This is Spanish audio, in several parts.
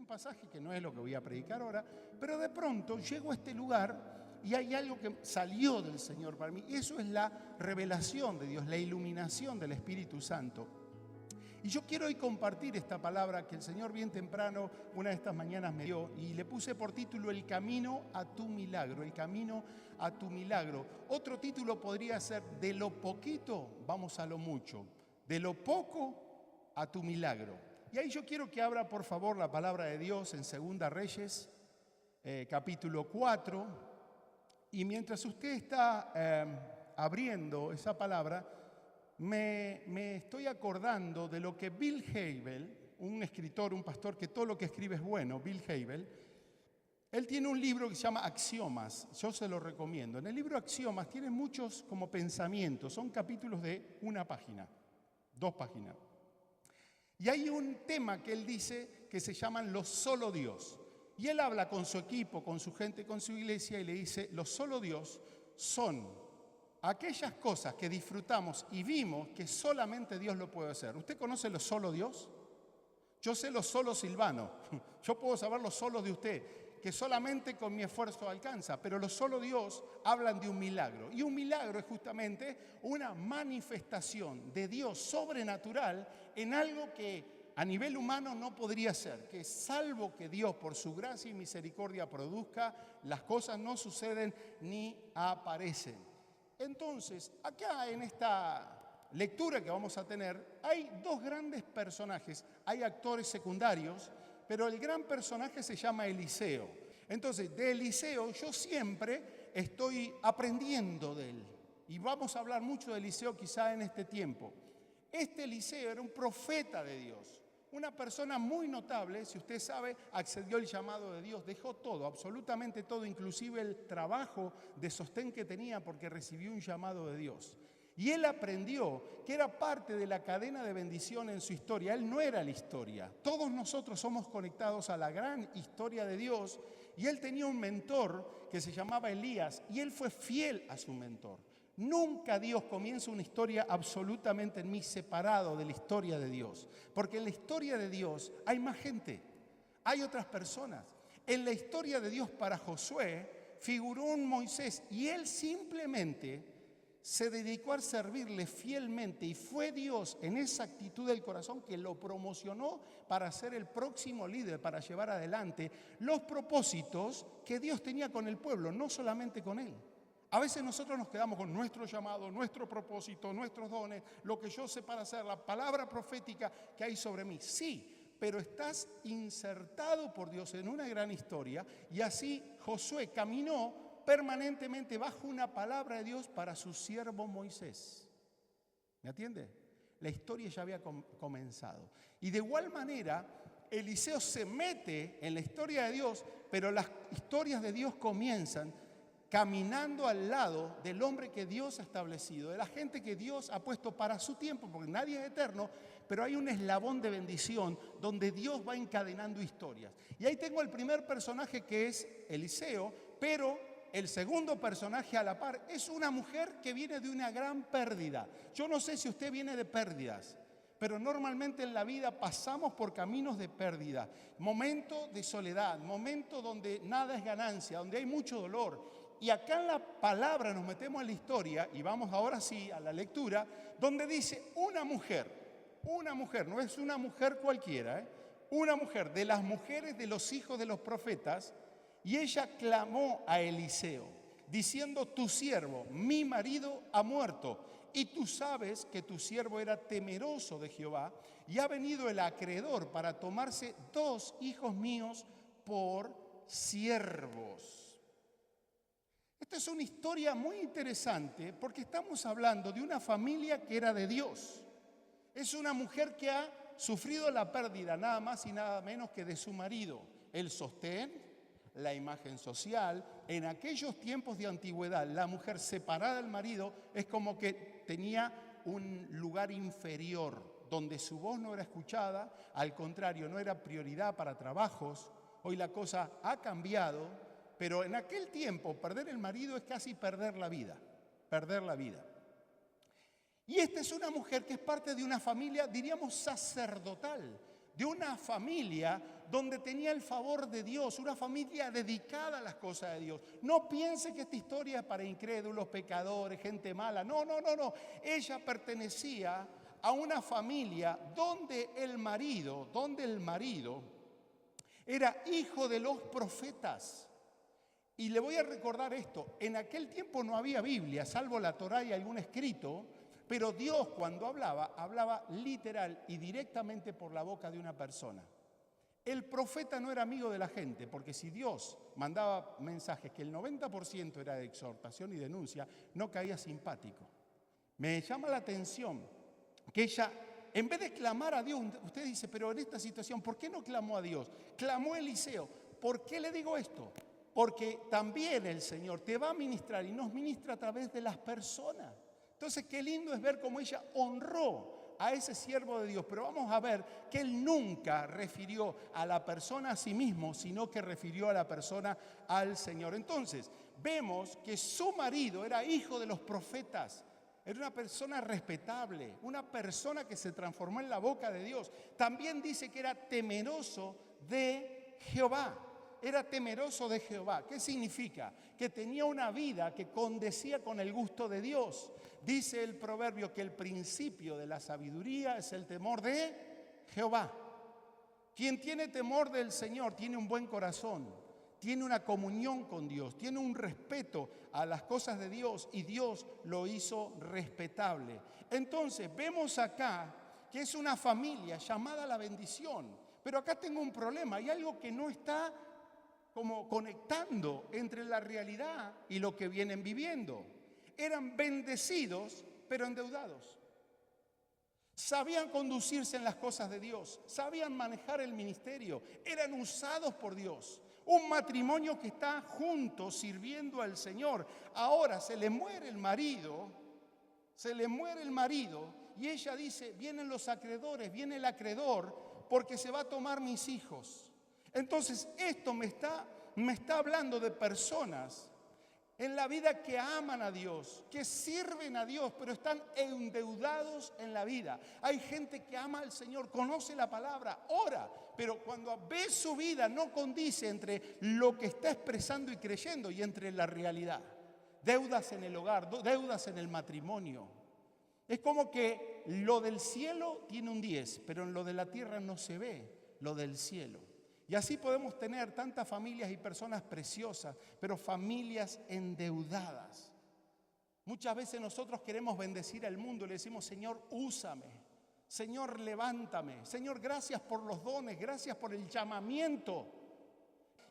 un pasaje que no es lo que voy a predicar ahora, pero de pronto llego a este lugar y hay algo que salió del Señor para mí. Eso es la revelación de Dios, la iluminación del Espíritu Santo. Y yo quiero hoy compartir esta palabra que el Señor bien temprano, una de estas mañanas me dio, y le puse por título El camino a tu milagro, el camino a tu milagro. Otro título podría ser De lo poquito vamos a lo mucho, de lo poco a tu milagro. Y ahí yo quiero que abra por favor la palabra de Dios en 2 Reyes, capítulo 4. Y mientras usted está abriendo esa palabra, me estoy acordando de lo que Bill Hybels, un escritor, un pastor que todo lo que escribe es bueno, Bill Hybels, él tiene un libro que se llama Axiomas, yo se lo recomiendo. En el libro Axiomas tiene muchos como pensamientos, son capítulos de 1 página, 2 páginas. Y hay un tema que él dice que se llaman los solo Dios. Y él habla con su equipo, con su gente, con su iglesia y le dice, los solo Dios son aquellas cosas que disfrutamos y vimos que solamente Dios lo puede hacer. ¿Usted conoce los solo Dios? Yo sé los solo Silvano. Yo puedo saber los solo de usted, que solamente con mi esfuerzo alcanza. Pero los solo Dios hablan de un milagro. Y un milagro es justamente una manifestación de Dios sobrenatural en algo que a nivel humano no podría ser. Que salvo que Dios por su gracia y misericordia produzca, las cosas no suceden ni aparecen. Entonces, acá en esta lectura que vamos a tener, hay dos grandes personajes, hay actores secundarios, pero el gran personaje se llama Eliseo. Entonces, de Eliseo yo siempre estoy aprendiendo de él. Y vamos a hablar mucho de Eliseo quizá en este tiempo. Este Eliseo era un profeta de Dios. Una persona muy notable, si usted sabe, accedió al llamado de Dios, dejó todo, absolutamente todo, inclusive el trabajo de sostén que tenía porque recibió un llamado de Dios. Y él aprendió que era parte de la cadena de bendición en su historia. Él no era la historia. Todos nosotros somos conectados a la gran historia de Dios. Y él tenía un mentor que se llamaba Elías y él fue fiel a su mentor. Nunca Dios comienza una historia absolutamente en mí separado de la historia de Dios. Porque en la historia de Dios hay más gente, hay otras personas. En la historia de Dios para Josué figuró un Moisés y él simplemente se dedicó a servirle fielmente y fue Dios en esa actitud del corazón que lo promocionó para ser el próximo líder, para llevar adelante los propósitos que Dios tenía con el pueblo, no solamente con él. A veces nosotros nos quedamos con nuestro llamado, nuestro propósito, nuestros dones, lo que yo sé para hacer, la palabra profética que hay sobre mí. Sí, pero estás insertado por Dios en una gran historia y así Josué caminó permanentemente bajo una palabra de Dios para su siervo Moisés. ¿Me atiende? La historia ya había comenzado. Y de igual manera, Eliseo se mete en la historia de Dios, pero las historias de Dios comienzan caminando al lado del hombre que Dios ha establecido, de la gente que Dios ha puesto para su tiempo, porque nadie es eterno, pero hay un eslabón de bendición donde Dios va encadenando historias. Y ahí tengo el primer personaje que es Eliseo, pero el segundo personaje a la par es una mujer que viene de una gran pérdida. Yo no sé si usted viene de pérdidas, pero normalmente en la vida pasamos por caminos de pérdida, momentos de soledad, momentos donde nada es ganancia, donde hay mucho dolor. Y acá en la palabra nos metemos en la historia, y vamos ahora sí a la lectura, donde dice una mujer, no es una mujer cualquiera, una mujer de las mujeres de los hijos de los profetas, y ella clamó a Eliseo, diciendo, tu siervo, mi marido, ha muerto, y tú sabes que tu siervo era temeroso de Jehová, y ha venido el acreedor para tomarse 2 hijos míos por siervos. Esta es una historia muy interesante porque estamos hablando de una familia que era de Dios. Es una mujer que ha sufrido la pérdida nada más y nada menos que de su marido. El sostén, la imagen social. En aquellos tiempos de antigüedad, la mujer separada del marido es como que tenía un lugar inferior, donde su voz no era escuchada, al contrario, no era prioridad para trabajos. Hoy la cosa ha cambiado. Pero en aquel tiempo, perder el marido es casi perder la vida. Y esta es una mujer que es parte de una familia, diríamos, sacerdotal, de una familia donde tenía el favor de Dios, una familia dedicada a las cosas de Dios. No piense que esta historia es para incrédulos, pecadores, gente mala. No. Ella pertenecía a una familia donde el marido era hijo de los profetas. Y le voy a recordar esto, en aquel tiempo no había Biblia, salvo la Torá y algún escrito, pero Dios cuando hablaba literal y directamente por la boca de una persona. El profeta no era amigo de la gente, porque si Dios mandaba mensajes que el 90% era de exhortación y denuncia, no caía simpático. Me llama la atención que ella, en vez de clamar a Dios, usted dice, pero en esta situación, ¿por qué no clamó a Dios? Clamó a Eliseo. ¿Por qué le digo esto? Porque también el Señor te va a ministrar y nos ministra a través de las personas. Entonces, qué lindo es ver cómo ella honró a ese siervo de Dios. Pero vamos a ver que él nunca refirió a la persona a sí mismo, sino que refirió a la persona al Señor. Entonces, vemos que su marido era hijo de los profetas. Era una persona respetable, una persona que se transformó en la boca de Dios. También dice que era temeroso de Jehová. Era temeroso de Jehová. ¿Qué significa? Que tenía una vida que condecía con el gusto de Dios. Dice el proverbio que el principio de la sabiduría es el temor de Jehová. Quien tiene temor del Señor tiene un buen corazón, tiene una comunión con Dios, tiene un respeto a las cosas de Dios y Dios lo hizo respetable. Entonces vemos acá que es una familia llamada a la bendición. Pero acá tengo un problema, hay algo que no está como conectando entre la realidad y lo que vienen viviendo. Eran bendecidos, pero endeudados. Sabían conducirse en las cosas de Dios, sabían manejar el ministerio, eran usados por Dios. Un matrimonio que está juntos sirviendo al Señor. Ahora se le muere el marido y ella dice, vienen los acreedores, viene el acreedor porque se va a tomar mis hijos. Entonces esto me está hablando de personas en la vida que aman a Dios, que sirven a Dios, pero están endeudados en la vida. Hay gente que ama al Señor, conoce la palabra, ora, pero cuando ve su vida no condice entre lo que está expresando y creyendo y entre la realidad. Deudas en el hogar, deudas en el matrimonio. Es como que lo del cielo tiene un 10, pero en lo de la tierra no se ve lo del cielo. Y así podemos tener tantas familias y personas preciosas, pero familias endeudadas. Muchas veces nosotros queremos bendecir al mundo y le decimos, Señor, úsame. Señor, levántame. Señor, gracias por los dones, gracias por el llamamiento.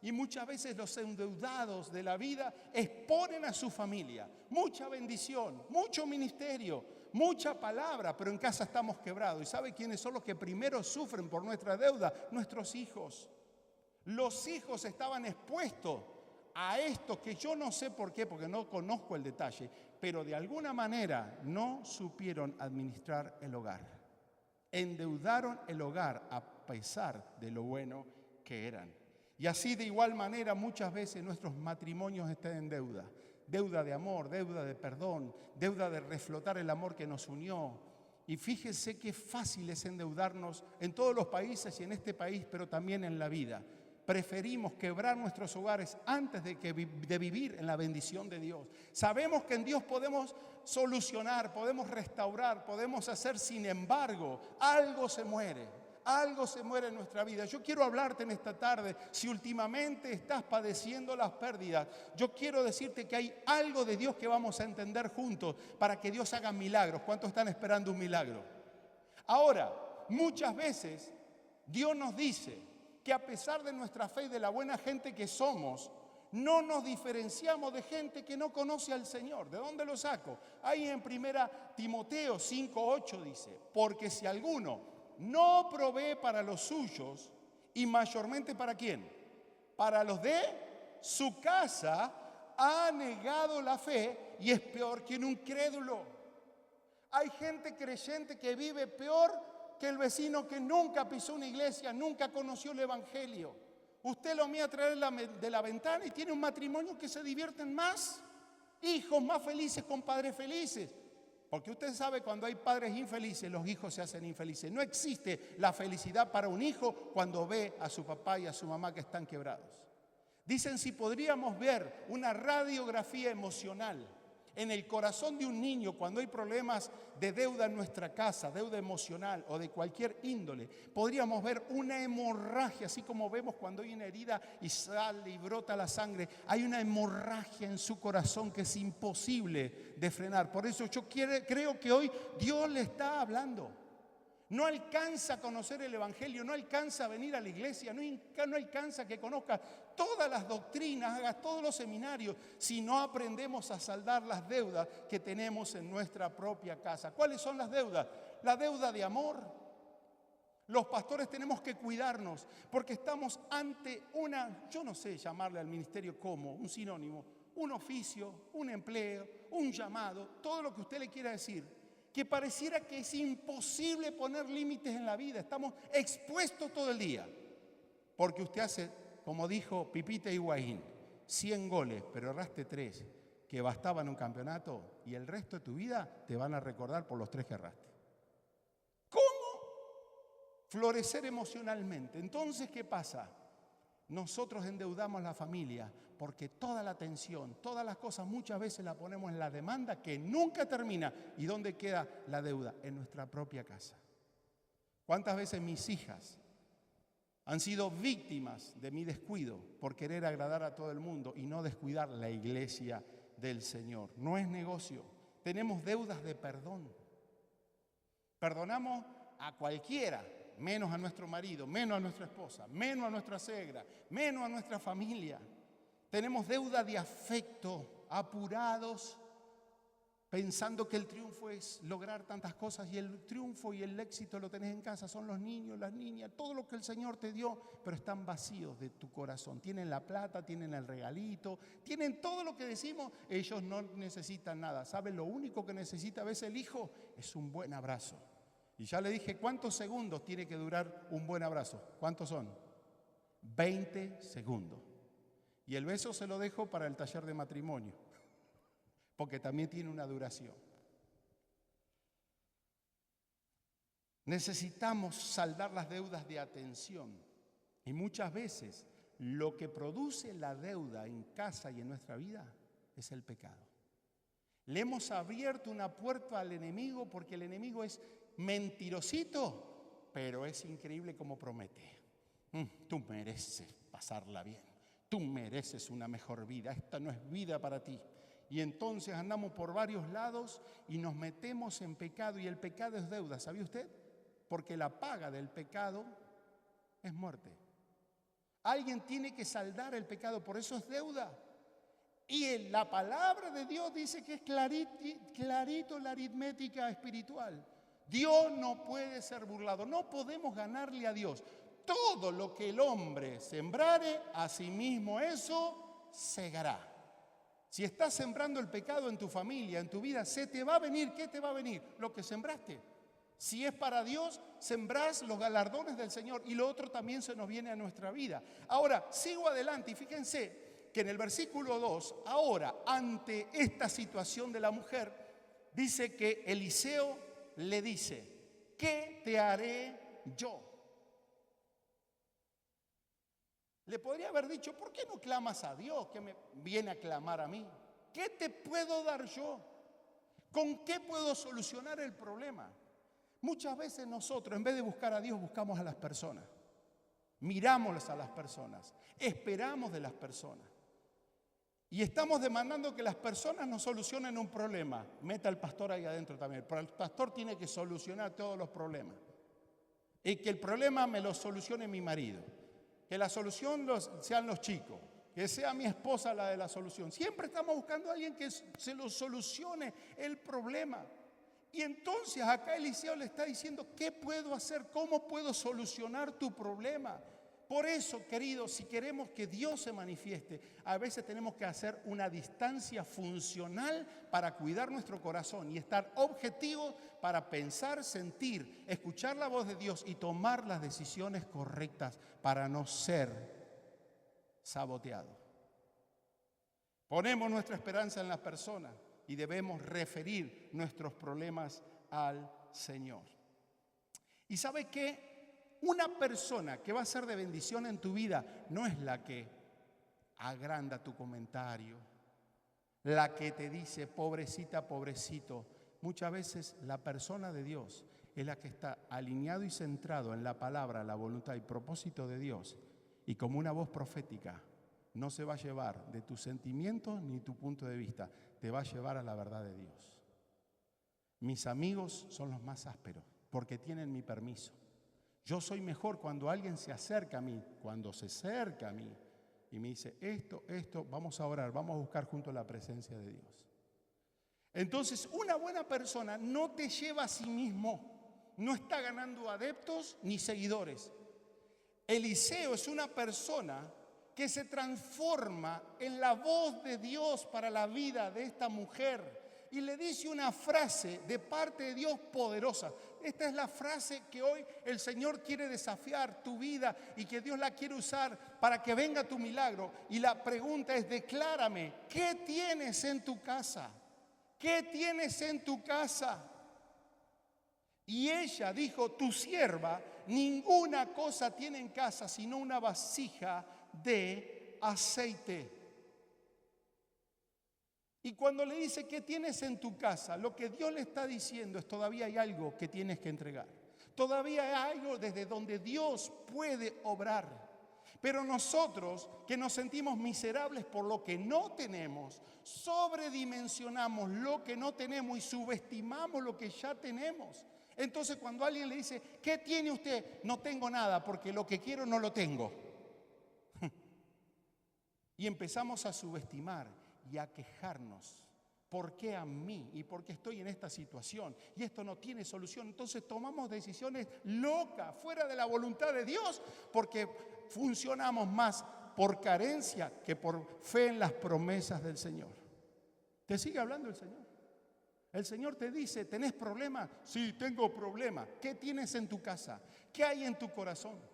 Y muchas veces los endeudados de la vida exponen a su familia. Mucha bendición, mucho ministerio, mucha palabra, pero en casa estamos quebrados. ¿Y sabe quiénes son los que primero sufren por nuestra deuda? Nuestros hijos. Los hijos estaban expuestos a esto que yo no sé por qué, porque no conozco el detalle, pero de alguna manera no supieron administrar el hogar. Endeudaron el hogar a pesar de lo bueno que eran. Y así de igual manera muchas veces nuestros matrimonios están en deuda. Deuda de amor, deuda de perdón, deuda de reflotar el amor que nos unió. Y fíjense qué fácil es endeudarnos en todos los países y en este país, pero también en la vida. Preferimos quebrar nuestros hogares antes de vivir en la bendición de Dios. Sabemos que en Dios podemos solucionar, podemos restaurar, podemos hacer, sin embargo, algo se muere en nuestra vida. Yo quiero hablarte en esta tarde, si últimamente estás padeciendo las pérdidas, yo quiero decirte que hay algo de Dios que vamos a entender juntos para que Dios haga milagros. ¿Cuántos están esperando un milagro? Ahora, muchas veces Dios nos dice que a pesar de nuestra fe y de la buena gente que somos, no nos diferenciamos de gente que no conoce al Señor. ¿De dónde lo saco? Ahí en 1 Timoteo 5:8 dice, porque si alguno no provee para los suyos, y mayormente ¿para quién? Para los de su casa, ha negado la fe y es peor que un incrédulo. Hay gente creyente que vive peor que el vecino que nunca pisó una iglesia, nunca conoció el evangelio. Usted lo mira a traer de la ventana y tiene un matrimonio que se divierten más, hijos más felices con padres felices. Porque usted sabe, cuando hay padres infelices, los hijos se hacen infelices. No existe la felicidad para un hijo cuando ve a su papá y a su mamá que están quebrados. Dicen, si podríamos ver una radiografía emocional en el corazón de un niño cuando hay problemas de deuda en nuestra casa, deuda emocional o de cualquier índole, podríamos ver una hemorragia, así como vemos cuando hay una herida y sale y brota la sangre. Hay una hemorragia en su corazón que es imposible de frenar. Por eso yo creo que hoy Dios le está hablando. No alcanza a conocer el Evangelio, no alcanza a venir a la iglesia, no alcanza que conozca todas las doctrinas, hagas todos los seminarios, si no aprendemos a saldar las deudas que tenemos en nuestra propia casa. ¿Cuáles son las deudas? La deuda de amor. Los pastores tenemos que cuidarnos porque estamos ante yo no sé llamarle al ministerio como, un sinónimo, un oficio, un empleo, un llamado, todo lo que usted le quiera decir, que pareciera que es imposible poner límites en la vida. Estamos expuestos todo el día. Porque usted hace, como dijo Pipita Higuaín, 100 goles, pero erraste 3, que bastaban en un campeonato, y el resto de tu vida te van a recordar por los 3 que erraste. ¿Cómo florecer emocionalmente? Entonces, ¿qué pasa? Nosotros endeudamos la familia porque toda la atención, todas las cosas muchas veces la ponemos en la demanda que nunca termina. ¿Y dónde queda la deuda? En nuestra propia casa. ¿Cuántas veces mis hijas han sido víctimas de mi descuido por querer agradar a todo el mundo y no descuidar la iglesia del Señor? No es negocio. Tenemos deudas de perdón. Perdonamos a cualquiera, menos a nuestro marido, menos a nuestra esposa, menos a nuestra suegra, menos a nuestra familia. Tenemos deuda de afecto, apurados, pensando que el triunfo es lograr tantas cosas, y el triunfo y el éxito lo tenés en casa, son los niños, las niñas, todo lo que el Señor te dio, pero están vacíos de tu corazón. Tienen la plata, tienen el regalito, tienen todo lo que decimos, ellos no necesitan nada. ¿Saben? Lo único que necesita a veces el hijo es un buen abrazo. Y ya le dije, ¿cuántos segundos tiene que durar un buen abrazo? ¿Cuántos son? 20 segundos. Y el beso se lo dejo para el taller de matrimonio, porque también tiene una duración. Necesitamos saldar las deudas de atención. Y muchas veces lo que produce la deuda en casa y en nuestra vida es el pecado. Le hemos abierto una puerta al enemigo porque el enemigo es mentirosito, pero es increíble como promete. Tú mereces pasarla bien. Tú mereces una mejor vida. Esta no es vida para ti. Y entonces andamos por varios lados y nos metemos en pecado. Y el pecado es deuda, ¿sabía usted? Porque la paga del pecado es muerte. Alguien tiene que saldar el pecado, por eso es deuda. Y la palabra de Dios dice que es clarito la aritmética espiritual. Dios no puede ser burlado. No podemos ganarle a Dios. Todo lo que el hombre sembrare, a sí mismo eso segará. Si estás sembrando el pecado en tu familia, en tu vida, se te va a venir. ¿Qué te va a venir? Lo que sembraste. Si es para Dios, sembrás los galardones del Señor, y lo otro también se nos viene a nuestra vida. Ahora, sigo adelante y fíjense que en el versículo 2, ahora, ante esta situación de la mujer, dice que Eliseo le dice, ¿qué te haré yo? Le podría haber dicho, ¿por qué no clamas a Dios que me viene a clamar a mí? ¿Qué te puedo dar yo? ¿Con qué puedo solucionar el problema? Muchas veces nosotros, en vez de buscar a Dios, buscamos a las personas. Miramos a las personas, esperamos de las personas. Y estamos demandando que las personas nos solucionen un problema. Meta al pastor ahí adentro también. Pero el pastor tiene que solucionar todos los problemas. Y que el problema me lo solucione mi marido. Que la solución sean los chicos. Que sea mi esposa la de la solución. Siempre estamos buscando a alguien que se lo solucione el problema. Y entonces acá Eliseo le está diciendo, ¿qué puedo hacer? ¿Cómo puedo solucionar tu problema? Por eso, queridos, si queremos que Dios se manifieste, a veces tenemos que hacer una distancia funcional para cuidar nuestro corazón y estar objetivos para pensar, sentir, escuchar la voz de Dios y tomar las decisiones correctas para no ser saboteados. Ponemos nuestra esperanza en las personas y debemos referir nuestros problemas al Señor. ¿Y sabe qué? Una persona que va a ser de bendición en tu vida no es la que agranda tu comentario, la que te dice pobrecita, pobrecito. Muchas veces la persona de Dios es la que está alineado y centrado en la palabra, la voluntad y propósito de Dios, y como una voz profética no se va a llevar de tus sentimientos ni tu punto de vista, te va a llevar a la verdad de Dios. Mis amigos son los más ásperos porque tienen mi permiso. Yo soy mejor cuando alguien se acerca a mí, cuando se acerca a mí y me dice esto, vamos a orar, vamos a buscar juntos la presencia de Dios. Entonces, una buena persona no te lleva a sí mismo, no está ganando adeptos ni seguidores. Eliseo es una persona que se transforma en la voz de Dios para la vida de esta mujer y le dice una frase de parte de Dios poderosa. Esta es la frase que hoy el Señor quiere desafiar tu vida y que Dios la quiere usar para que venga tu milagro. Y la pregunta es: declárame, ¿qué tienes en tu casa? ¿Qué tienes en tu casa? Y ella dijo: tu sierva ninguna cosa tiene en casa sino una vasija de aceite. Y cuando le dice ¿qué tienes en tu casa?, lo que Dios le está diciendo es: todavía hay algo que tienes que entregar. Todavía hay algo desde donde Dios puede obrar. Pero nosotros, que nos sentimos miserables por lo que no tenemos, sobredimensionamos lo que no tenemos y subestimamos lo que ya tenemos. Entonces, cuando alguien le dice ¿qué tiene usted? No tengo nada porque lo que quiero no lo tengo. Y empezamos a subestimar y a quejarnos. ¿Por qué a mí? ¿Y por qué estoy en esta situación? Y esto no tiene solución. Entonces tomamos decisiones locas, fuera de la voluntad de Dios, porque funcionamos más por carencia que por fe en las promesas del Señor. ¿Te sigue hablando el Señor? El Señor te dice: ¿tenés problemas? Sí, tengo problemas. ¿Qué tienes en tu casa? ¿Qué hay en tu corazón?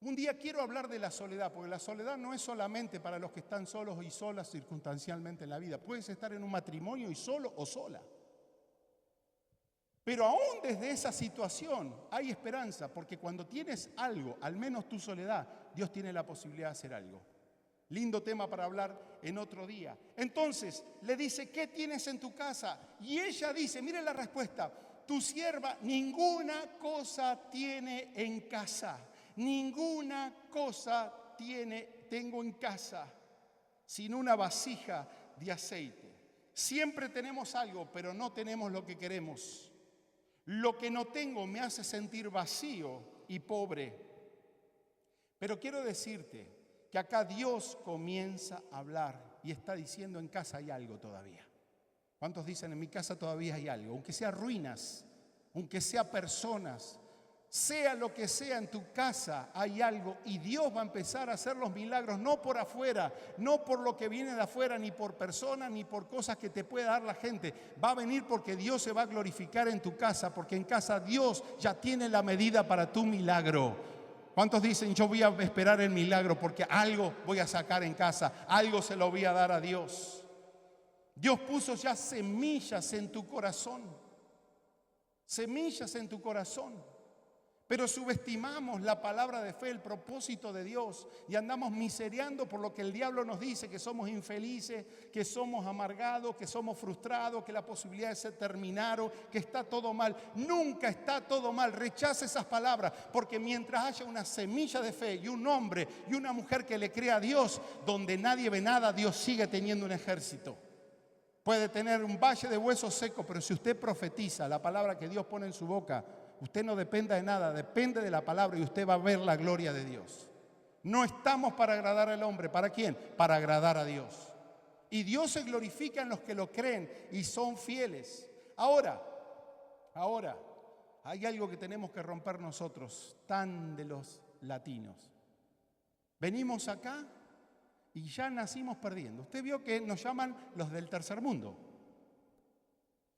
Un día quiero hablar de la soledad, porque la soledad no es solamente para los que están solos y solas circunstancialmente en la vida. Puedes estar en un matrimonio y solo o sola. Pero aún desde esa situación hay esperanza, porque cuando tienes algo, al menos tu soledad, Dios tiene la posibilidad de hacer algo. Lindo tema para hablar en otro día. Entonces le dice: ¿qué tienes en tu casa? Y ella dice, mire la respuesta: tu sierva ninguna cosa tiene en casa. Ninguna cosa tengo en casa, sino una vasija de aceite. Siempre tenemos algo, pero no tenemos lo que queremos. Lo que no tengo me hace sentir vacío y pobre. Pero quiero decirte que acá Dios comienza a hablar y está diciendo: en casa hay algo todavía. ¿Cuántos dicen: en mi casa todavía hay algo? Aunque sea ruinas, aunque sea personas, sea lo que sea, en tu casa hay algo, y Dios va a empezar a hacer los milagros, no por afuera, no por lo que viene de afuera, ni por personas, ni por cosas que te pueda dar la gente. Va a venir porque Dios se va a glorificar en tu casa, porque en casa Dios ya tiene la medida para tu milagro. ¿Cuántos dicen: yo voy a esperar el milagro porque algo voy a sacar en casa, algo se lo voy a dar a Dios? Dios puso ya semillas en tu corazón, semillas en tu corazón. Pero subestimamos la palabra de fe, el propósito de Dios, y andamos miseriando por lo que el diablo nos dice: que somos infelices, que somos amargados, que somos frustrados, que la posibilidad de ser terminaron, que está todo mal. Nunca está todo mal. Rechaza esas palabras, porque mientras haya una semilla de fe y un hombre y una mujer que le crea a Dios, donde nadie ve nada, Dios sigue teniendo un ejército. Puede tener un valle de huesos secos, pero si usted profetiza la palabra que Dios pone en su boca, usted no dependa de nada, depende de la palabra, y usted va a ver la gloria de Dios. No estamos para agradar al hombre. ¿Para quién? Para agradar a Dios. Y Dios se glorifica en los que lo creen y son fieles. Ahora, hay algo que tenemos que romper nosotros, tan de los latinos. Venimos acá y ya nacimos perdiendo. Usted vio que nos llaman los del tercer mundo.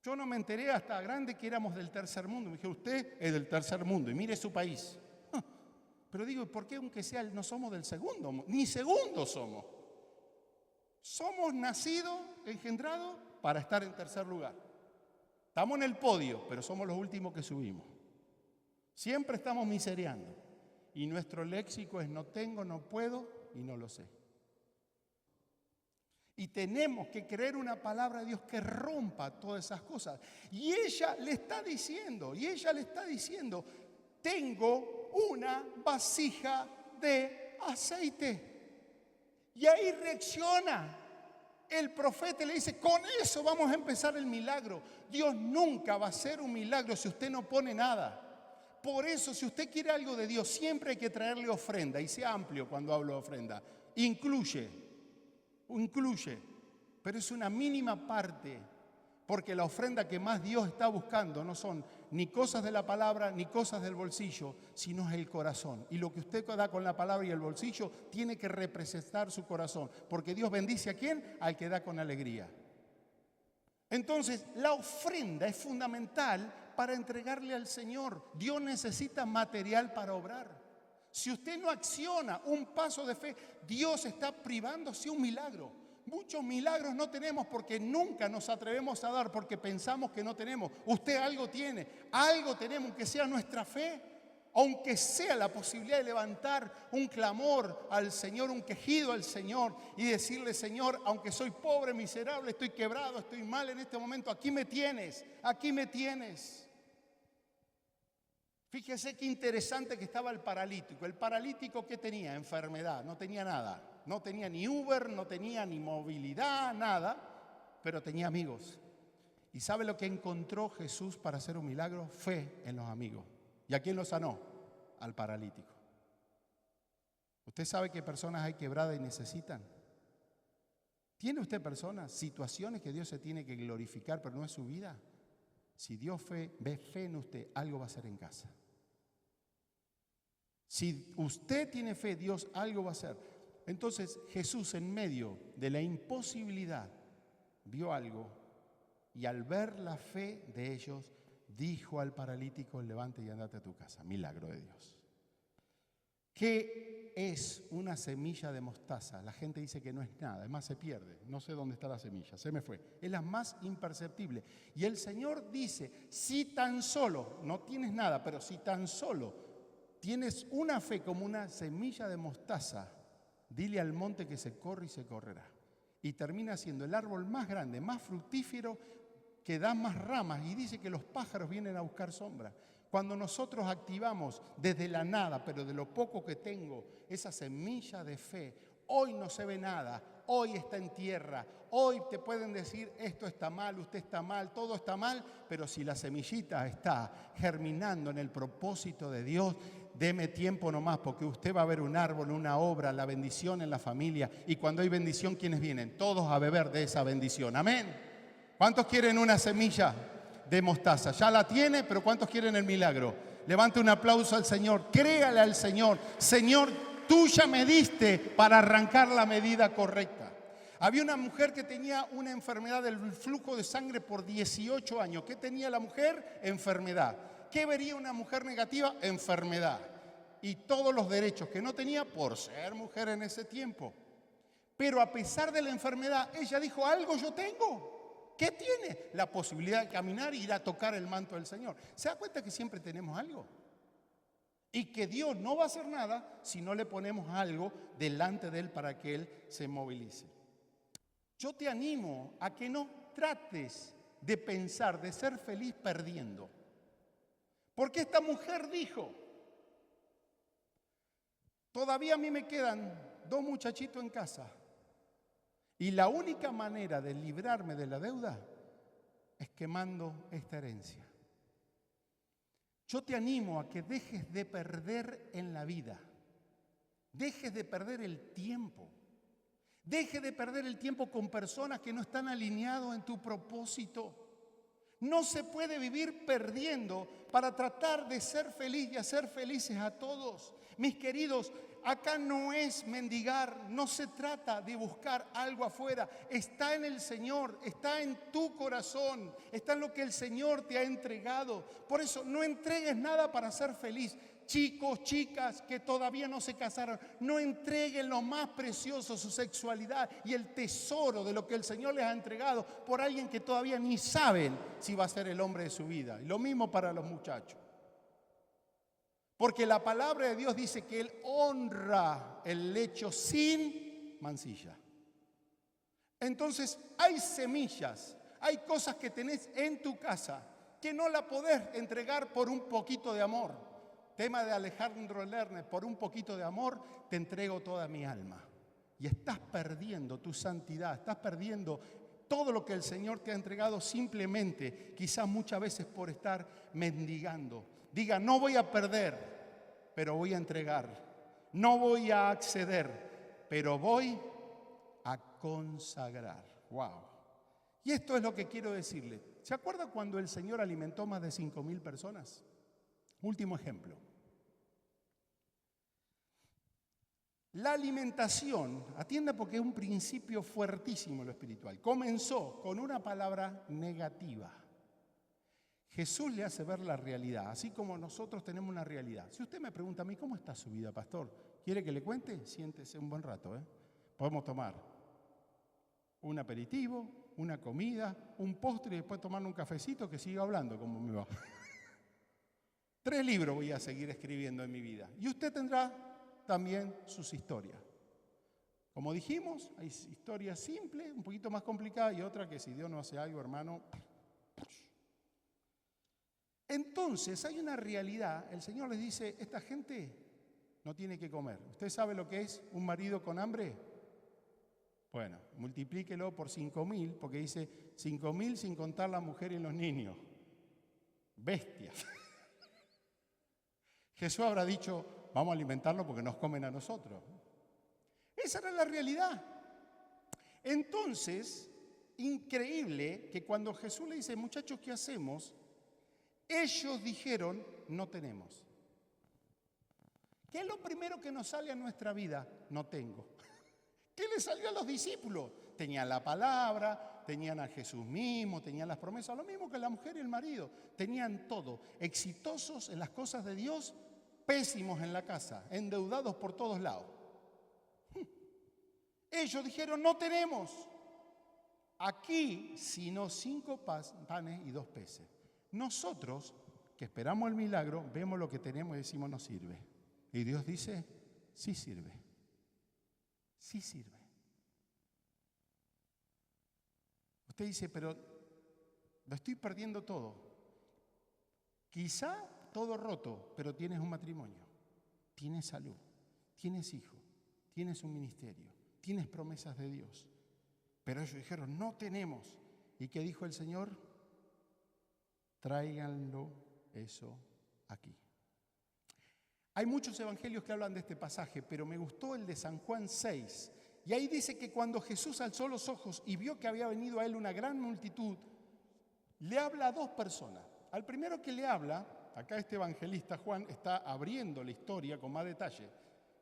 Yo no me enteré hasta grande que éramos del tercer mundo. Me dijeron: usted es del tercer mundo y mire su país. Pero digo: ¿por qué aunque sea no somos del segundo? Ni segundo somos. Somos nacidos, engendrados, para estar en tercer lugar. Estamos en el podio, pero somos los últimos que subimos. Siempre estamos miseriando. Y nuestro léxico es no tengo, no puedo y no lo sé. Y tenemos que creer una palabra de Dios que rompa todas esas cosas. Y ella le está diciendo, tengo una vasija de aceite. Y ahí reacciona. El profeta le dice, con eso vamos a empezar el milagro. Dios nunca va a hacer un milagro si usted no pone nada. Por eso, si usted quiere algo de Dios, siempre hay que traerle ofrenda. Y sea amplio cuando hablo de ofrenda. Incluye, pero es una mínima parte. Porque la ofrenda que más Dios está buscando no son ni cosas de la palabra, ni cosas del bolsillo, sino es el corazón. Y lo que usted da con la palabra y el bolsillo tiene que representar su corazón. Porque Dios bendice a ¿quién? Al que da con alegría. Entonces, la ofrenda es fundamental para entregarle al Señor. Dios necesita material para obrar. Si usted no acciona un paso de fe, Dios está privándose un milagro. Muchos milagros no tenemos porque nunca nos atrevemos a dar porque pensamos que no tenemos. Usted algo tiene, algo tenemos, aunque sea nuestra fe, aunque sea la posibilidad de levantar un clamor al Señor, un quejido al Señor y decirle, Señor, aunque soy pobre, miserable, estoy quebrado, estoy mal en este momento, aquí me tienes, aquí me tienes. Fíjese qué interesante que estaba el paralítico. El paralítico, ¿qué tenía? Enfermedad, no tenía nada. No tenía ni Uber, no tenía ni movilidad, nada, pero tenía amigos. ¿Y sabe lo que encontró Jesús para hacer un milagro? Fe en los amigos. ¿Y a quién lo sanó? Al paralítico. ¿Usted sabe qué personas hay quebradas y necesitan? ¿Tiene usted personas, situaciones que Dios se tiene que glorificar, pero no es su vida? Si Dios ve fe en usted, algo va a hacer en casa. Si usted tiene fe, Dios algo va a hacer. Entonces Jesús, en medio de la imposibilidad, vio algo y al ver la fe de ellos, dijo al paralítico, levante y andate a tu casa. Milagro de Dios. ¿Qué es una semilla de mostaza? La gente dice que no es nada, es más, se pierde. No sé dónde está la semilla, se me fue. Es la más imperceptible. Y el Señor dice, si tan solo, no tienes nada, pero si tan solo tienes una fe como una semilla de mostaza, dile al monte que se corre y se correrá. Y termina siendo el árbol más grande, más fructífero, que da más ramas. Y dice que los pájaros vienen a buscar sombra. Cuando nosotros activamos desde la nada, pero de lo poco que tengo, esa semilla de fe, hoy no se ve nada, hoy está en tierra, hoy te pueden decir esto está mal, usted está mal, todo está mal, pero si la semillita está germinando en el propósito de Dios, deme tiempo nomás, porque usted va a ver un árbol, una obra, la bendición en la familia. Y cuando hay bendición, ¿quiénes vienen? Todos a beber de esa bendición. Amén. ¿Cuántos quieren una semilla de mostaza? Ya la tiene, pero ¿cuántos quieren el milagro? Levante un aplauso al Señor. Créale al Señor. Señor, tú ya me diste para arrancar la medida correcta. Había una mujer que tenía una enfermedad del flujo de sangre por 18 años. ¿Qué tenía la mujer? Enfermedad. ¿Qué vería una mujer negativa? Enfermedad. Y todos los derechos que no tenía por ser mujer en ese tiempo. Pero a pesar de la enfermedad, ella dijo, algo yo tengo. ¿Qué tiene? La posibilidad de caminar e ir a tocar el manto del Señor. ¿Se da cuenta que siempre tenemos algo? Y que Dios no va a hacer nada si no le ponemos algo delante de Él para que Él se movilice. Yo te animo a que no trates de pensar, de ser feliz perdiendo. Porque esta mujer dijo, todavía a mí me quedan 2 muchachitos en casa. Y la única manera de librarme de la deuda es quemando esta herencia. Yo te animo a que dejes de perder en la vida. Dejes de perder el tiempo. Deje de perder el tiempo con personas que no están alineados en tu propósito. No se puede vivir perdiendo para tratar de ser feliz y hacer felices a todos. Mis queridos, acá no es mendigar, no se trata de buscar algo afuera. Está en el Señor, está en tu corazón, está en lo que el Señor te ha entregado. Por eso no entregues nada para ser feliz. Chicos, chicas que todavía no se casaron, no entreguen lo más precioso, su sexualidad y el tesoro de lo que el Señor les ha entregado por alguien que todavía ni saben si va a ser el hombre de su vida. Y lo mismo para los muchachos. Porque la palabra de Dios dice que Él honra el lecho sin mancilla. Entonces hay semillas, hay cosas que tenés en tu casa que no la podés entregar por un poquito de amor. Tema de Alejandro Lerner, por un poquito de amor te entrego toda mi alma. Y estás perdiendo tu santidad, estás perdiendo todo lo que el Señor te ha entregado simplemente, quizás muchas veces por estar mendigando. Diga, no voy a perder, pero voy a entregar. No voy a acceder, pero voy a consagrar. ¡Wow! Y esto es lo que quiero decirle. ¿Se acuerda cuando el Señor alimentó más de 5.000 personas? Último ejemplo. La alimentación, atienda porque es un principio fuertísimo lo espiritual, comenzó con una palabra negativa. Jesús le hace ver la realidad, así como nosotros tenemos una realidad. Si usted me pregunta a mí, ¿cómo está su vida, pastor? ¿Quiere que le cuente? Siéntese un buen rato, ¿eh? Podemos tomar un aperitivo, una comida, un postre y después tomar un cafecito que siga hablando como me va. 3 libros voy a seguir escribiendo en mi vida. Y usted tendrá también sus historias. Como dijimos, hay historias simples, un poquito más complicadas y otra que si Dios no hace algo, hermano. Entonces hay una realidad. El Señor les dice, esta gente no tiene que comer. ¿Usted sabe lo que es un marido con hambre? Bueno, multiplíquelo por 5.000, porque dice 5.000 sin contar la mujer y los niños. Bestias. Jesús habrá dicho, vamos a alimentarlo porque nos comen a nosotros. Esa era la realidad. Entonces, increíble que cuando Jesús le dice, muchachos, ¿qué hacemos? Ellos dijeron, no tenemos. ¿Qué es lo primero que nos sale a nuestra vida? No tengo. ¿Qué le salió a los discípulos? Tenían la palabra, tenían a Jesús mismo, tenían las promesas, lo mismo que la mujer y el marido. Tenían todo, exitosos en las cosas de Dios, pésimos en la casa, endeudados por todos lados. Ellos dijeron, no tenemos aquí sino 5 panes y 2 peces. Nosotros, que esperamos el milagro, vemos lo que tenemos y decimos, no sirve. Y Dios dice, sí sirve. Sí sirve. Usted dice, pero lo estoy perdiendo todo. Quizá todo roto, pero tienes un matrimonio, tienes salud, tienes hijos, tienes un ministerio, tienes promesas de Dios. Pero ellos dijeron, no tenemos. ¿Y qué dijo el Señor? Tráiganlo eso aquí. Hay muchos evangelios que hablan de este pasaje, pero me gustó el de San Juan 6. Y ahí dice que cuando Jesús alzó los ojos y vio que había venido a él una gran multitud, le habla a 2 personas. Al primero que le habla, acá este evangelista Juan está abriendo la historia con más detalle.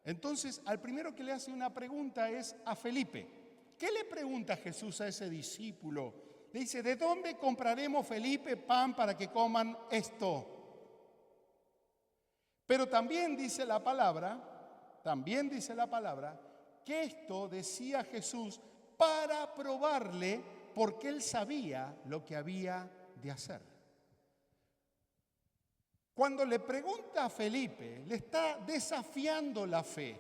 Entonces, al primero que le hace una pregunta es a Felipe. ¿Qué le pregunta Jesús a ese discípulo? Le dice, ¿de dónde compraremos, Felipe, pan para que coman esto? Pero también dice la palabra, que esto decía Jesús para probarle porque él sabía lo que había de hacer. Cuando le pregunta a Felipe, le está desafiando la fe.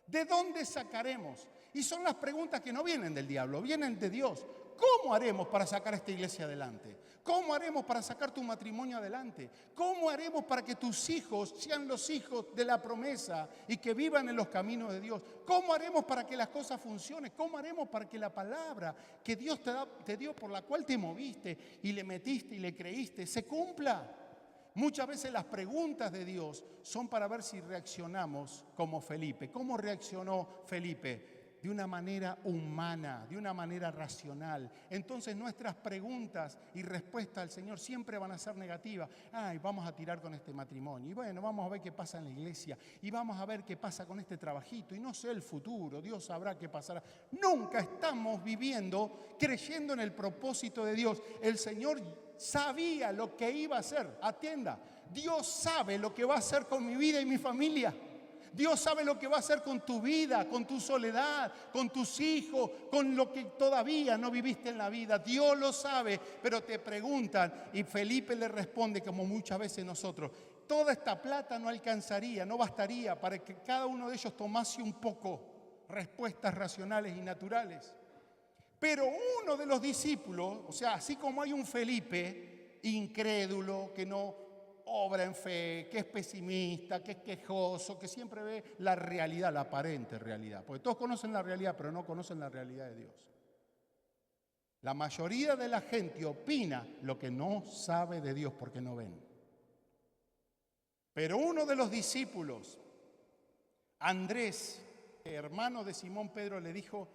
¿De dónde sacaremos? Y son las preguntas que no vienen del diablo, vienen de Dios. ¿Cómo haremos para sacar esta iglesia adelante? ¿Cómo haremos para sacar tu matrimonio adelante? ¿Cómo haremos para que tus hijos sean los hijos de la promesa y que vivan en los caminos de Dios? ¿Cómo haremos para que las cosas funcionen? ¿Cómo haremos para que la palabra que Dios te dio, por la cual te moviste y le metiste y le creíste, se cumpla? Muchas veces las preguntas de Dios son para ver si reaccionamos como Felipe. ¿Cómo reaccionó Felipe? De una manera humana, de una manera racional. Entonces nuestras preguntas y respuestas al Señor siempre van a ser negativas. Ay, vamos a tirar con este matrimonio. Y bueno, vamos a ver qué pasa en la iglesia. Y vamos a ver qué pasa con este trabajito. Y no sé el futuro, Dios sabrá qué pasará. Nunca estamos viviendo, creyendo en el propósito de Dios. El Señor sabía lo que iba a hacer. Atienda, Dios sabe lo que va a hacer con mi vida y mi familia. Dios sabe lo que va a hacer con tu vida, con tu soledad, con tus hijos, con lo que todavía no viviste en la vida. Dios lo sabe, pero te preguntan y Felipe le responde como muchas veces nosotros: toda esta plata no alcanzaría, no bastaría para que cada uno de ellos tomase un poco respuestas racionales y naturales. Pero uno de los discípulos, o sea, así como hay un Felipe incrédulo que no obra en fe, que es pesimista, que es quejoso, que siempre ve la realidad, la aparente realidad. Porque todos conocen la realidad, pero no conocen la realidad de Dios. La mayoría de la gente opina lo que no sabe de Dios porque no ven. Pero uno de los discípulos, Andrés, hermano de Simón Pedro, le dijo: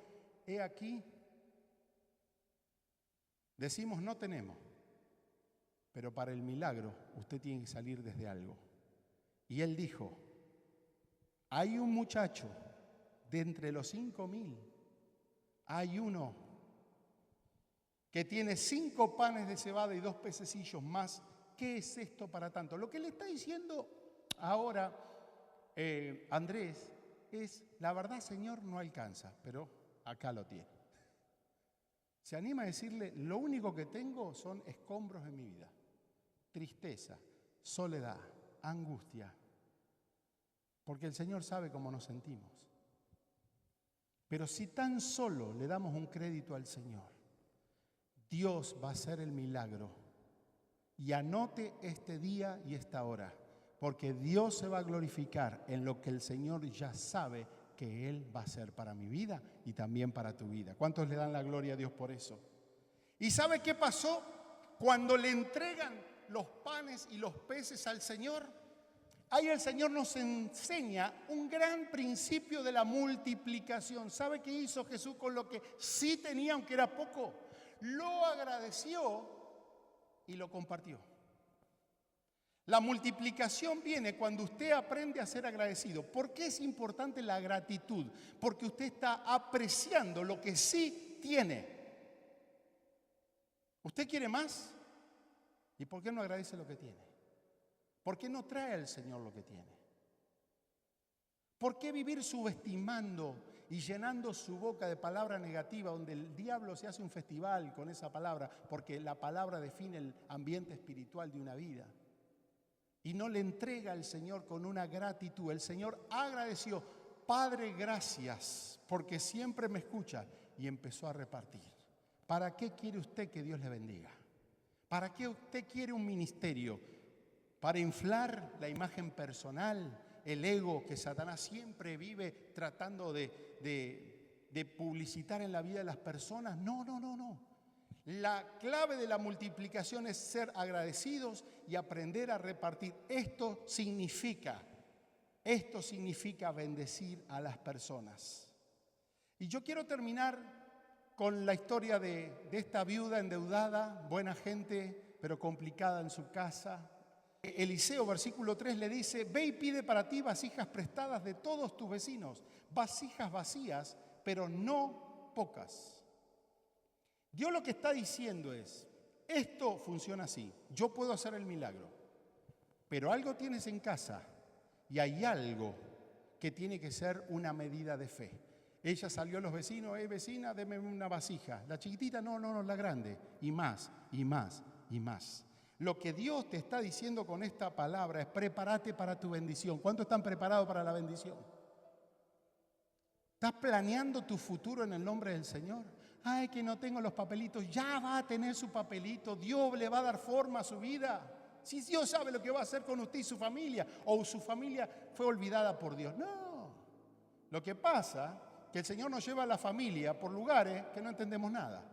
he aquí, decimos no tenemos, pero para el milagro usted tiene que salir desde algo. Y él dijo: hay un muchacho de entre los 5.000, hay uno que tiene 5 panes de cebada y 2 pececillos más. ¿Qué es esto para tanto? Lo que le está diciendo ahora Andrés es: la verdad, Señor, no alcanza, pero acá lo tiene. Se anima a decirle: lo único que tengo son escombros en mi vida. Tristeza, soledad, angustia, porque el Señor sabe cómo nos sentimos. Pero si tan solo le damos un crédito al Señor, Dios va a hacer el milagro. Y anote este día y esta hora, porque Dios se va a glorificar en lo que el Señor ya sabe que Él va a hacer para mi vida y también para tu vida. ¿Cuántos le dan la gloria a Dios por eso? ¿Y sabe qué pasó cuando le entregan los panes y los peces al Señor? Ahí el Señor nos enseña un gran principio de la multiplicación. ¿Sabe qué hizo Jesús con lo que sí tenía, aunque era poco? Lo agradeció y lo compartió. La multiplicación viene cuando usted aprende a ser agradecido. ¿Por qué es importante la gratitud? Porque usted está apreciando lo que sí tiene. ¿Usted quiere más? ¿Y por qué no agradece lo que tiene? ¿Por qué no trae al Señor lo que tiene? ¿Por qué vivir subestimando y llenando su boca de palabra negativa, donde el diablo se hace un festival con esa palabra, porque la palabra define el ambiente espiritual de una vida? Y no le entrega al Señor con una gratitud. El Señor agradeció: Padre, gracias, porque siempre me escucha. Y empezó a repartir. ¿Para qué quiere usted que Dios le bendiga? ¿Para qué usted quiere un ministerio? ¿Para inflar la imagen personal, el ego que Satanás siempre vive tratando de publicitar en la vida de las personas? No. La clave de la multiplicación es ser agradecidos y aprender a repartir. Esto significa bendecir a las personas. Y yo quiero terminar con la historia de esta viuda endeudada, buena gente, pero complicada en su casa. Eliseo, versículo 3, le dice: ve y pide para ti vasijas prestadas de todos tus vecinos, vasijas vacías, pero no pocas. Dios lo que está diciendo es: esto funciona así, yo puedo hacer el milagro, pero algo tienes en casa y hay algo que tiene que ser una medida de fe. Ella salió a los vecinos: vecina, deme una vasija. La chiquitita: no, la grande. Y más, y más, y más. Lo que Dios te está diciendo con esta palabra es: prepárate para tu bendición. ¿Cuántos están preparados para la bendición? ¿Estás planeando tu futuro en el nombre del Señor? Ay, que no tengo los papelitos. Ya va a tener su papelito. Dios le va a dar forma a su vida. Si Dios sabe lo que va a hacer con usted y su familia, o su familia fue olvidada por Dios. No. Lo que pasa es que el Señor nos lleva a la familia por lugares que no entendemos nada.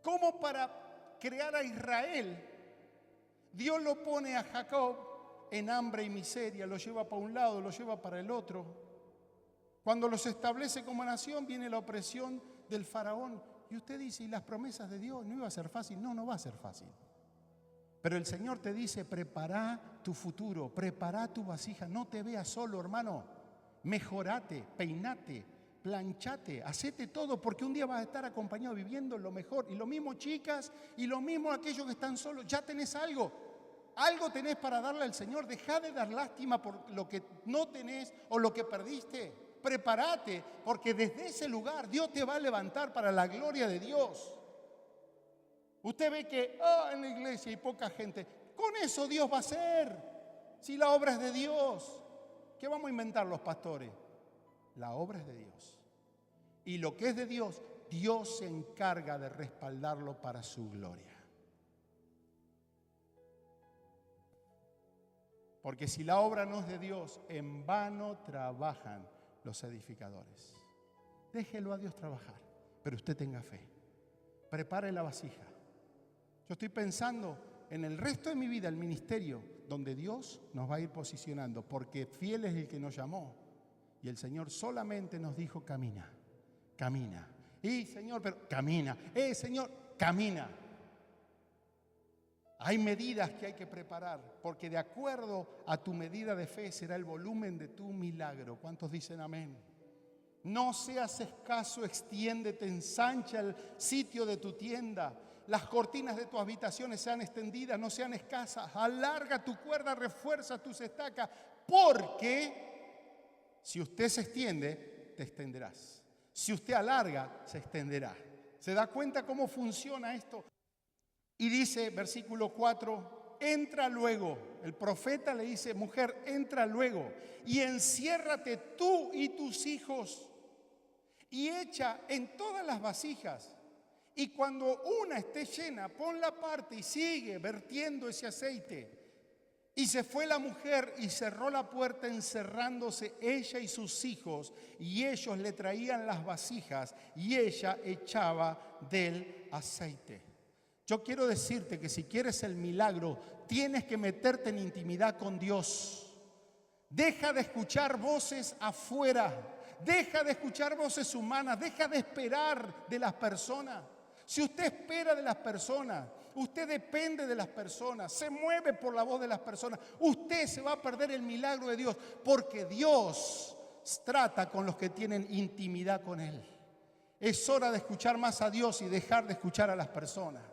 Como para crear a Israel, Dios lo pone a Jacob en hambre y miseria, lo lleva para un lado, lo lleva para el otro. Cuando los establece como nación, viene la opresión del faraón. Y usted dice: ¿y las promesas de Dios? ¿No iba a ser fácil? No va a ser fácil. Pero el Señor te dice: prepara tu futuro, prepara tu vasija. No te veas solo, hermano. Mejorate, peinate, planchate, hacete todo, porque un día vas a estar acompañado viviendo lo mejor. Y lo mismo chicas, y lo mismo aquellos que están solos, ya tenés algo. Algo tenés para darle al Señor. Dejá de dar lástima por lo que no tenés o lo que perdiste. Prepárate, porque desde ese lugar Dios te va a levantar para la gloria de Dios. Usted ve que en la iglesia hay poca gente. Con eso Dios va a hacer. Si la obra es de Dios, ¿qué vamos a inventar los pastores? La obra es de Dios. Y lo que es de Dios, Dios se encarga de respaldarlo para su gloria. Porque si la obra no es de Dios, en vano trabajan los edificadores. Déjelo a Dios trabajar, pero usted tenga fe. Prepare la vasija. Yo estoy pensando en el resto de mi vida, el ministerio, donde Dios nos va a ir posicionando, porque fiel es el que nos llamó. Y el Señor solamente nos dijo, camina, camina. Y Señor, pero camina. Señor, camina. Hay medidas que hay que preparar, porque de acuerdo a tu medida de fe será el volumen de tu milagro. ¿Cuántos dicen amén? No seas escaso, extiéndete, ensancha el sitio de tu tienda. Las cortinas de tus habitaciones sean extendidas, no sean escasas. Alarga tu cuerda, refuerza tus estacas, porque si usted se extiende, te extenderás. Si usted alarga, se extenderá. ¿Se da cuenta cómo funciona esto? Y dice, versículo 4, entra luego. El profeta le dice, mujer, entra luego y enciérrate tú y tus hijos y echa en todas las vasijas. Y cuando una esté llena, ponla aparte y sigue vertiendo ese aceite. Y se fue la mujer y cerró la puerta, encerrándose ella y sus hijos, y ellos le traían las vasijas y ella echaba del aceite. Yo quiero decirte que si quieres el milagro, tienes que meterte en intimidad con Dios. Deja de escuchar voces afuera, deja de escuchar voces humanas, deja de esperar de las personas. Si usted espera de las personas, usted depende de las personas, se mueve por la voz de las personas, usted se va a perder el milagro de Dios, porque Dios trata con los que tienen intimidad con Él. Es hora de escuchar más a Dios y dejar de escuchar a las personas.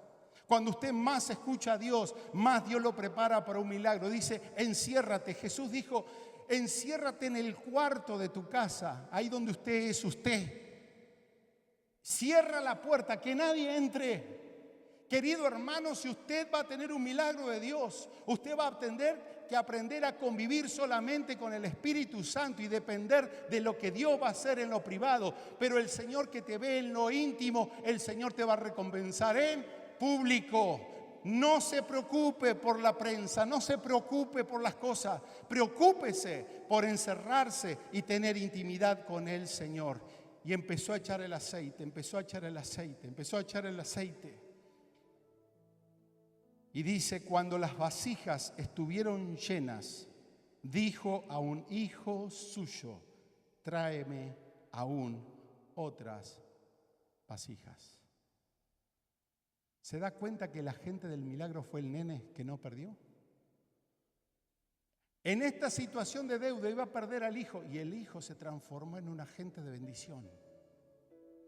Cuando usted más escucha a Dios, más Dios lo prepara para un milagro. Dice, enciérrate. Jesús dijo, enciérrate en el cuarto de tu casa, ahí donde usted es usted. Cierra la puerta, que nadie entre. Querido hermano, si usted va a tener un milagro de Dios, usted va a tener que aprender a convivir solamente con el Espíritu Santo y depender de lo que Dios va a hacer en lo privado. Pero el Señor que te ve en lo íntimo, el Señor te va a recompensar en público. No se preocupe por la prensa, no se preocupe por las cosas. Preocúpese por encerrarse y tener intimidad con el Señor. Y empezó a echar el aceite, empezó a echar el aceite, empezó a echar el aceite. Y dice, cuando las vasijas estuvieron llenas, dijo a un hijo suyo, tráeme aún otras vasijas. ¿Se da cuenta que el agente del milagro fue el nene que no perdió? En esta situación de deuda iba a perder al hijo y el hijo se transformó en un agente de bendición.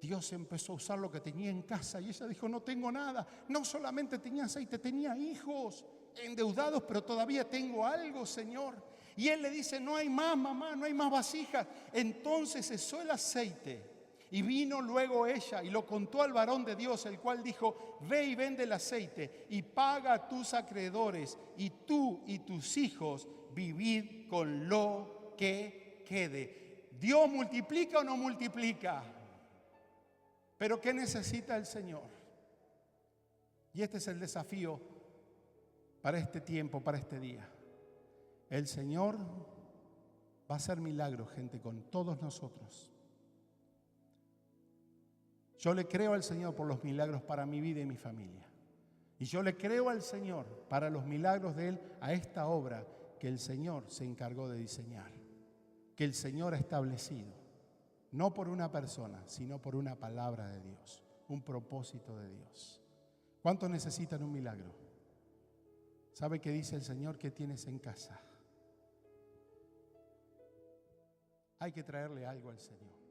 Dios empezó a usar lo que tenía en casa y ella dijo, no tengo nada. No solamente tenía aceite, tenía hijos endeudados, pero todavía tengo algo, Señor. Y él le dice, no hay más, mamá, no hay más vasijas. Entonces cesó el aceite y vino luego ella y lo contó al varón de Dios, el cual dijo, ve y vende el aceite y paga a tus acreedores y tú y tus hijos vivid con lo que quede. ¿Dios multiplica o no multiplica? Pero ¿qué necesita el Señor? Y este es el desafío para este tiempo, para este día. El Señor va a hacer milagros, gente, con todos nosotros. Yo le creo al Señor por los milagros para mi vida y mi familia. Y yo le creo al Señor para los milagros de Él a esta obra que el Señor se encargó de diseñar, que el Señor ha establecido, no por una persona, sino por una palabra de Dios, un propósito de Dios. ¿Cuántos necesitan un milagro? ¿Sabe qué dice el Señor? ¿Qué tienes en casa? Hay que traerle algo al Señor.